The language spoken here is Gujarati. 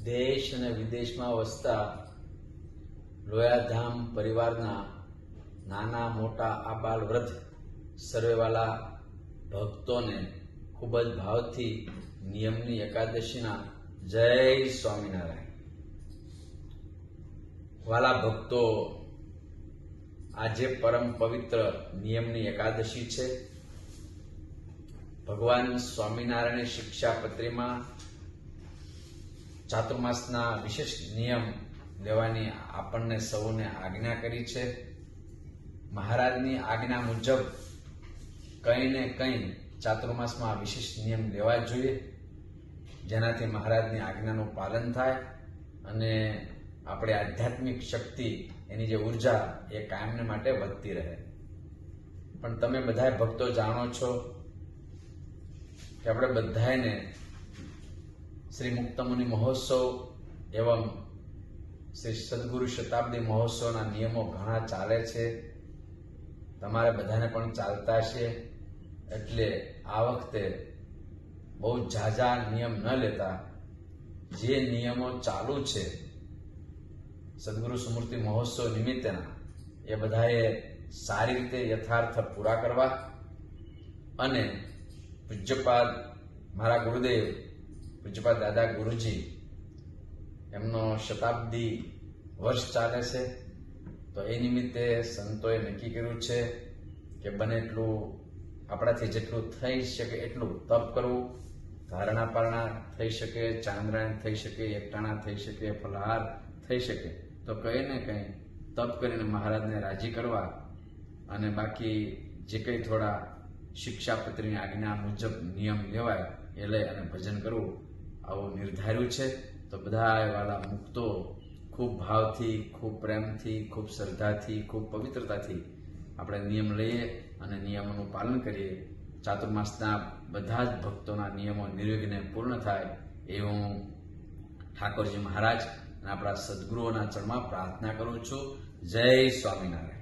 દેશ અને વિદેશમાં વસતા લોયાધામ પરિવારના નાના મોટા આબાલ વૃદ્ધ સર્વેવાલા ભક્તોને ખૂબ જ ભાવથી નિયમની એકાદશીના જય સ્વામિનારાયણ. વાલા ભક્તો, આજે પરમ પવિત્ર નિયમની એકાદશી છે. ભગવાન સ્વામિનારાયણની શિક્ષાપત્રીમાં ચાતુર્માસના વિશેષ નિયમ લેવાની આપણને સૌને આજ્ઞા કરી છે. મહારાજની આજ્ઞા મુજબ કંઈ ને કંઈ ચાતુર્માસમાં વિશેષ નિયમ લેવા જોઈએ, જેનાથી મહારાજની આજ્ઞાનું પાલન થાય અને આપણે આધ્યાત્મિક શક્તિ, એની જે ઉર્જા એ કાયમને માટે વધતી રહે. પણ તમે બધા ભક્તો જાણો છો કે આપણે બધાને શ્રી મુક્તમુનિ મહોત્સવ એવં શ્રી સદગુરુ શતાબ્દી મહોત્સવના નિયમો ઘણા ચાલે છે. તમારે બધાને પણ ચાલતા છે. એટલે આ વખતે બહુ ઝાઝા નિયમ ન લેતા જે નિયમો ચાલુ છે સદગુરુ સ્મૃતિ મહોત્સવ નિમિત્તેના, એ બધાએ સારી રીતે યથાર્થ પૂરા કરવા અને પૂજ્યપાદ મારા ગુરુદેવ પૂજ્યપાદ દાદા ગુરુજી એમનો શતાબ્દી વર્ષ ચાલે છે, તો એ નિમિત્તે સંતોએ નક્કી કર્યું છે કે બને એટલું આપણાથી જેટલું થઈ શકે એટલું તપ કરવું. ધારણા પારણા થઈ શકે, ચાંદ્રાયણ થઈ શકે, એકટાણા થઈ શકે, ફલહાર થઈ શકે તો કંઈ ને કંઈ તપ કરીને મહારાજને રાજી કરવા અને બાકી જે કંઈ થોડા શિક્ષાપત્રીની આજ્ઞા મુજબ નિયમ લેવાય એ લઈ અને ભજન કરવું, આવું નિર્ધાર્યું છે. તો બધા વાલા મુક્તો ખૂબ ભાવથી, ખૂબ પ્રેમથી, ખૂબ શ્રદ્ધાથી, ખૂબ પવિત્રતાથી આપણે નિયમ લઈએ અને નિયમોનું પાલન કરીએ. ચાતુર્માસના બધા જ ભક્તોના નિયમો નિર્વિઘ્ને પૂર્ણ થાય એ હું ઠાકોરજી મહારાજ અને આપણા સદગુરુઓના ચરણમાં પ્રાર્થના કરું છું. જય સ્વામિનારાયણ.